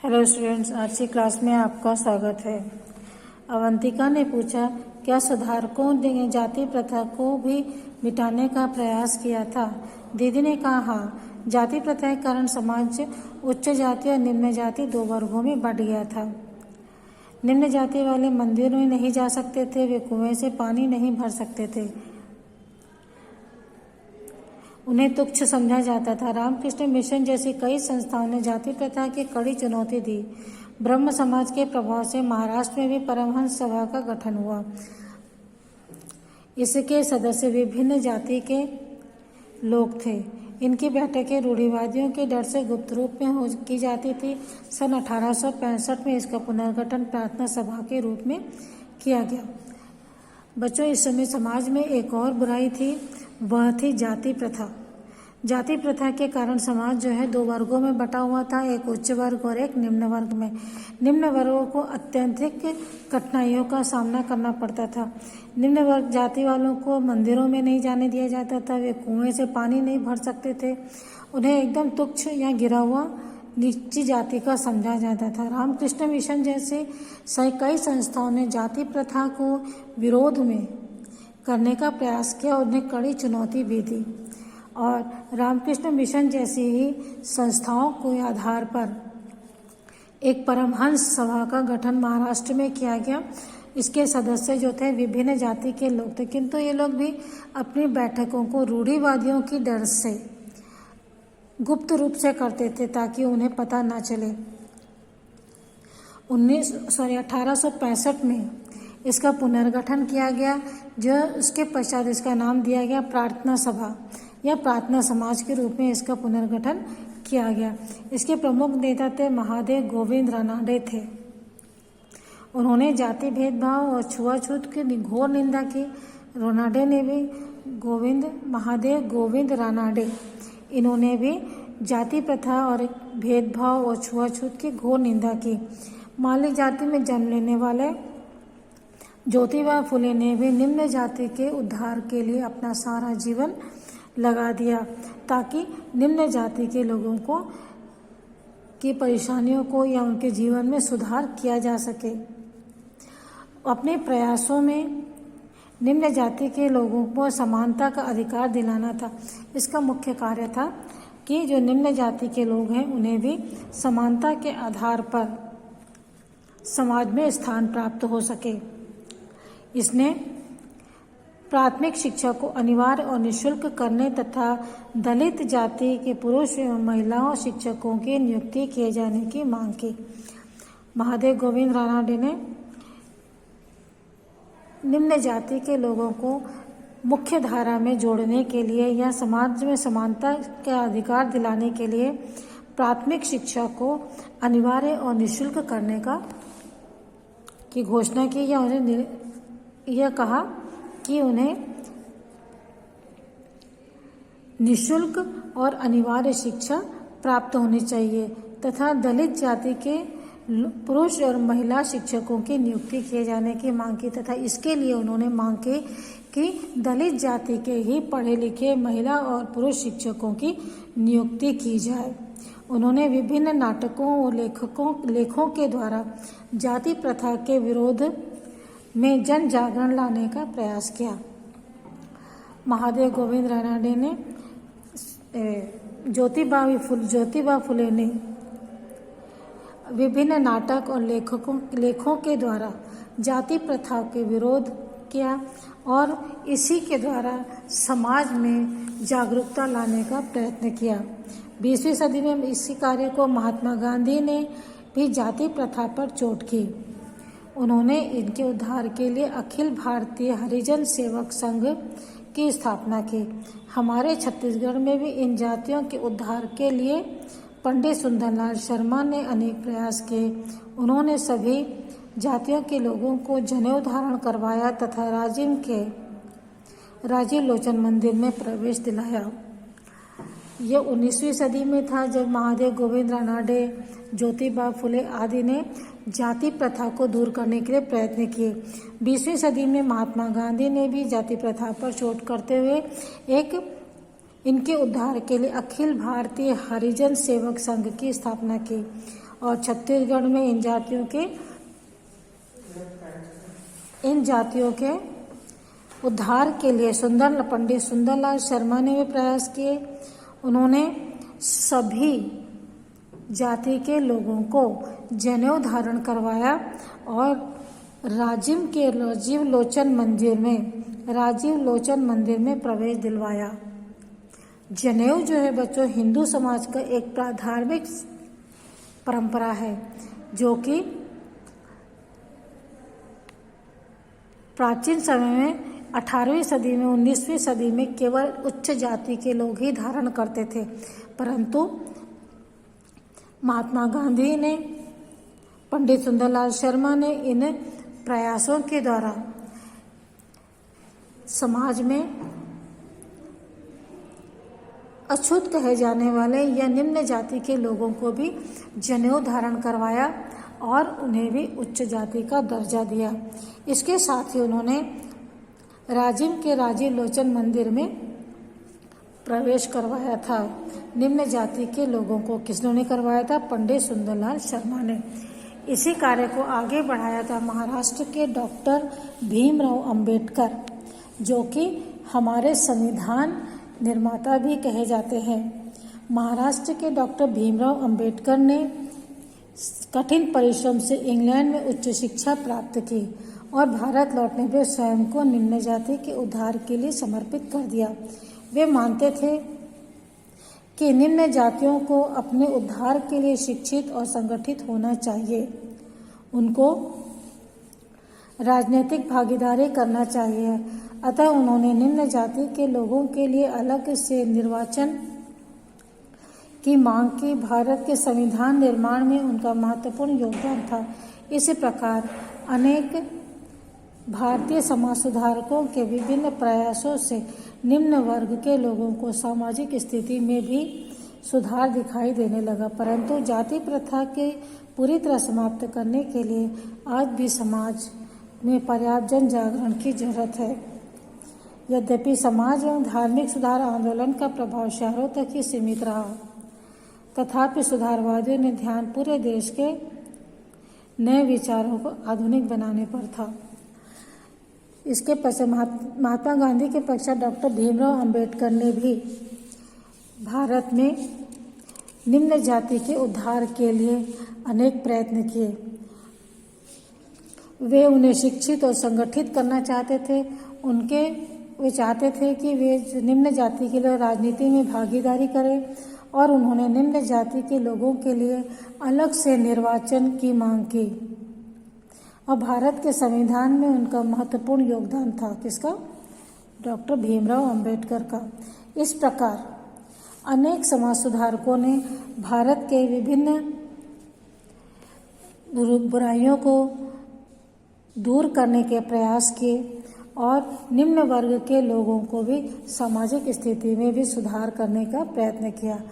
Hello students, आज की class में आपका स्वागत है। अवंतिका ने पूछा, क्या सुधारकों ने जाति प्रथा को भी मिटाने का प्रयास किया था? दीदी ने कहा, हाँ। जाति प्रथा के कारण समाज उच्च जाति और निम्न जाति दो वर्गों में बंट गया था। निम्न जाति वाले मंदिरों में नहीं जा सकते थे, वे कुएं से पानी नहीं भर सकते थे, उन्हें तुच्छ समझा जाता था। रामकृष्ण मिशन जैसी कई संस्थाओं ने जाति प्रथा की कड़ी चुनौती दी। ब्रह्म समाज के प्रभाव से महाराष्ट्र में भी परमहंस सभा का गठन हुआ। इसके सदस्य विभिन्न जाति के लोग थे। इनकी बैठकें रूढ़िवादियों के डर से गुप्त रूप में की जाती थी। सन 1865 में इसका पुनर्गठन प्रार्थना सभा के रूप में किया गया। बच्चों, इस समय समाज में एक और बुराई थी, वह थी जाति प्रथा। जाति प्रथा के कारण समाज जो है दो वर्गों में बटा हुआ था, एक उच्च वर्ग और एक निम्न वर्ग में। निम्न वर्गों को अत्यधिक कठिनाइयों का सामना करना पड़ता था। निम्न वर्ग जाति वालों को मंदिरों में नहीं जाने दिया जाता था, वे कुएं से पानी नहीं भर सकते थे, उन्हें एकदम तुच्छ या गिरा हुआ नीची जाति का समझा जाता था। रामकृष्ण मिशन जैसे कई संस्थाओं ने जाति प्रथा को विरोध में करने का प्रयास किया, उन्हें कड़ी चुनौती भी दी। और रामकृष्ण मिशन जैसी ही संस्थाओं के आधार पर एक परमहंस सभा का गठन महाराष्ट्र में किया गया। इसके सदस्य जो थे विभिन्न जाति के लोग थे, किंतु ये लोग भी अपनी बैठकों को रूढ़िवादियों की डर से गुप्त रूप से करते थे ताकि उन्हें पता ना चले। 1865 में इसका पुनर्गठन किया गया, जो उसके पश्चात इसका नाम दिया गया प्रार्थना सभा या प्रार्थना समाज के रूप में इसका पुनर्गठन किया गया। इसके प्रमुख नेता थे महादेव गोविंद रानाडे थे। उन्होंने जाति भेदभाव और छुआछूत की घोर निंदा की। रानाडे ने भी महादेव गोविंद रानाडे, इन्होंने भी जाति प्रथा और भेदभाव और छुआछूत की घोर निंदा की। माली जाति में जन्म लेने वाले ज्योतिबा फुले ने भी निम्न जाति के उद्धार के लिए अपना सारा जीवन लगा दिया ताकि निम्न जाति के लोगों को की परेशानियों को या उनके जीवन में सुधार किया जा सके। अपने प्रयासों में निम्न जाति के लोगों को समानता का अधिकार दिलाना था। इसका मुख्य कार्य था कि जो निम्न जाति के लोग हैं उन्हें भी समानता के आधार पर समाज में स्थान प्राप्त हो सके। इसने प्राथमिक शिक्षा को अनिवार्य और निःशुल्क करने तथा दलित जाति के पुरुष एवं महिलाओं शिक्षकों की नियुक्ति किए जाने की मांग की। महादेव गोविंद रानाडे ने निम्न जाति के लोगों को मुख्य धारा में जोड़ने के लिए या समाज में समानता का अधिकार दिलाने के लिए प्राथमिक शिक्षा को अनिवार्य और निःशुल्क करने की घोषणा की या उन्हें यह कहा कि उन्हें निःशुल्क और अनिवार्य शिक्षा प्राप्त होनी चाहिए तथा दलित जाति के पुरुष और महिला शिक्षकों की नियुक्ति किए जाने की मांग की तथा इसके लिए उन्होंने मांग की कि दलित जाति के ही पढ़े लिखे महिला और पुरुष शिक्षकों की नियुक्ति की जाए। उन्होंने विभिन्न नाटकों और लेखों के द्वारा जाति प्रथा के विरोध में जन जागरण लाने का प्रयास किया। महादेव गोविंद रानाडे ने ज्योतिबा फुले ने विभिन्न नाटक और लेखों के द्वारा जाति प्रथा के विरोध किया और इसी के द्वारा समाज में जागरूकता लाने का प्रयत्न किया। 20वीं सदी में इसी कार्य को महात्मा गांधी ने भी जाति प्रथा पर चोट की। उन्होंने इनके उद्धार के लिए अखिल भारतीय हरिजन सेवक संघ की स्थापना की। हमारे छत्तीसगढ़ में भी इन जातियों के उद्धार के लिए पंडित सुंदरलाल शर्मा ने अनेक प्रयास किए। उन्होंने सभी जातियों के लोगों को जनेऊ धारण करवाया तथा राजीव लोचन मंदिर में प्रवेश दिलाया। यह 19वीं सदी में था जब महादेव गोविंद रानाडे, ज्योतिबा फुले आदि ने जाति प्रथा को दूर करने के लिए प्रयत्न किए। 20वीं सदी में महात्मा गांधी ने भी जाति प्रथा पर चोट करते हुए इनके उद्धार के लिए अखिल भारतीय हरिजन सेवक संघ की स्थापना की और छत्तीसगढ़ में इन जातियों के उद्धार के लिए पंडित सुंदरलाल शर्मा ने भी प्रयास किए। उन्होंने सभी जाति के लोगों को जनेऊ धारण करवाया और राजीव लोचन मंदिर में प्रवेश दिलवाया। जनेऊ जो है बच्चों हिंदू समाज का एक धार्मिक परंपरा है जो कि प्राचीन समय में 18वीं सदी में 19वीं सदी में केवल उच्च जाति के लोग ही धारण करते थे, परंतु महात्मा गांधी ने, पंडित सुंदरलाल शर्मा ने इन प्रयासों के द्वारा समाज में अछूत कहे जाने वाले या निम्न जाति के लोगों को भी जनेऊ धारण करवाया और उन्हें भी उच्च जाति का दर्जा दिया। इसके साथ ही उन्होंने राजीव लोचन मंदिर में प्रवेश करवाया था निम्न जाति के लोगों को। किसने करवाया था? पंडित सुंदरलाल शर्मा ने। इसी कार्य को आगे बढ़ाया था महाराष्ट्र के डॉक्टर भीमराव अंबेडकर, जो कि हमारे संविधान निर्माता भी कहे जाते हैं। महाराष्ट्र के डॉक्टर भीमराव अंबेडकर ने कठिन परिश्रम से इंग्लैंड में उच्च शिक्षा प्राप्त की और भारत लौटने पर स्वयं को निम्न जाति के उद्धार के लिए समर्पित कर दिया। वे मानते थे कि निम्न जातियों को अपने उद्धार के लिए शिक्षित और संगठित होना चाहिए, उनको राजनीतिक भागीदारी करना चाहिए। अतः उन्होंने निम्न जाति के लोगों के लिए अलग से निर्वाचन की मांग की। भारत के संविधान निर्माण में उनका महत्वपूर्ण योगदान था। इसी प्रकार अनेक भारतीय समाज सुधारकों के विभिन्न प्रयासों से निम्न वर्ग के लोगों को सामाजिक स्थिति में भी सुधार दिखाई देने लगा, परंतु जाति प्रथा के पूरी तरह समाप्त करने के लिए आज भी समाज में पर्याप्त जन जागरण की जरूरत है। यद्यपि समाज एवं धार्मिक सुधार आंदोलन का प्रभाव शहरों तक ही सीमित रहा, तथापि सुधारवादियों ने ध्यान पूरे देश के नए विचारों को आधुनिक बनाने पर था। इसके पश्चात महात्मा गांधी के पश्चात डॉक्टर भीमराव अंबेडकर ने भी भारत में निम्न जाति के उद्धार के लिए अनेक प्रयत्न किए। वे उन्हें शिक्षित और संगठित करना चाहते थे। वे चाहते थे कि वे निम्न जाति के लोग राजनीति में भागीदारी करें और उन्होंने निम्न जाति के लोगों के लिए अलग से निर्वाचन की मांग की और भारत के संविधान में उनका महत्वपूर्ण योगदान था। किसका? डॉक्टर भीमराव अंबेडकर का। इस प्रकार अनेक समाज सुधारकों ने भारत के विभिन्न बुराइयों को दूर करने के प्रयास किए और निम्न वर्ग के लोगों को भी सामाजिक स्थिति में भी सुधार करने का प्रयत्न किया।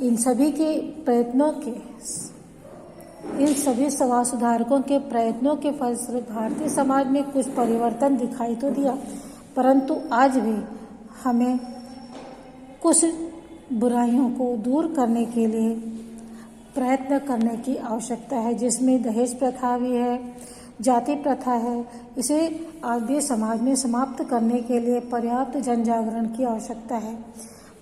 इन सभी समाज सुधारकों के प्रयत्नों के फलस्वरूप भारतीय समाज में कुछ परिवर्तन दिखाई तो दिया, परंतु आज भी हमें कुछ बुराइयों को दूर करने के लिए प्रयत्न करने की आवश्यकता है, जिसमें दहेज प्रथा भी है, जाति प्रथा है। इसे आज भी समाज में समाप्त करने के लिए पर्याप्त जन जागरण की आवश्यकता है।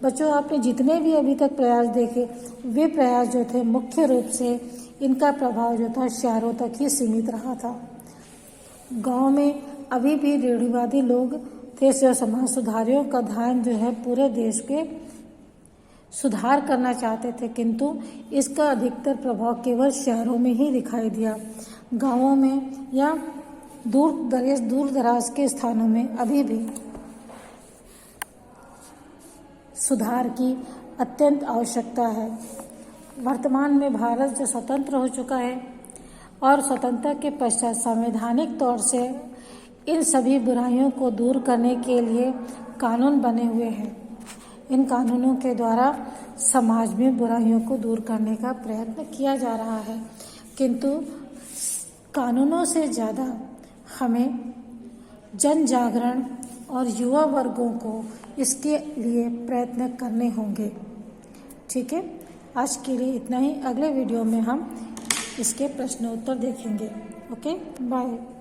बच्चों, आपने जितने भी अभी तक प्रयास देखे, वे प्रयास जो थे मुख्य रूप से इनका प्रभाव जो था शहरों तक ही सीमित रहा था। गांव में अभी भी रूढ़िवादी लोग थे जो समाज सुधारियों का ध्यान जो है पूरे देश के सुधार करना चाहते थे, किंतु इसका अधिकतर प्रभाव केवल शहरों में ही दिखाई दिया। गांवों में या दूर दराज के स्थानों में अभी भी सुधार की अत्यंत आवश्यकता है। वर्तमान में भारत जो स्वतंत्र हो चुका है और स्वतंत्रता के पश्चात संवैधानिक तौर से इन सभी बुराइयों को दूर करने के लिए कानून बने हुए हैं। इन कानूनों के द्वारा समाज में बुराइयों को दूर करने का प्रयत्न किया जा रहा है, किंतु कानूनों से ज़्यादा हमें जन जागरण और युवा वर्गों को इसके लिए प्रयत्न करने होंगे। ठीक है, आज के लिए इतना ही। अगले वीडियो में हम इसके प्रश्न उत्तर देखेंगे। Okay, bye.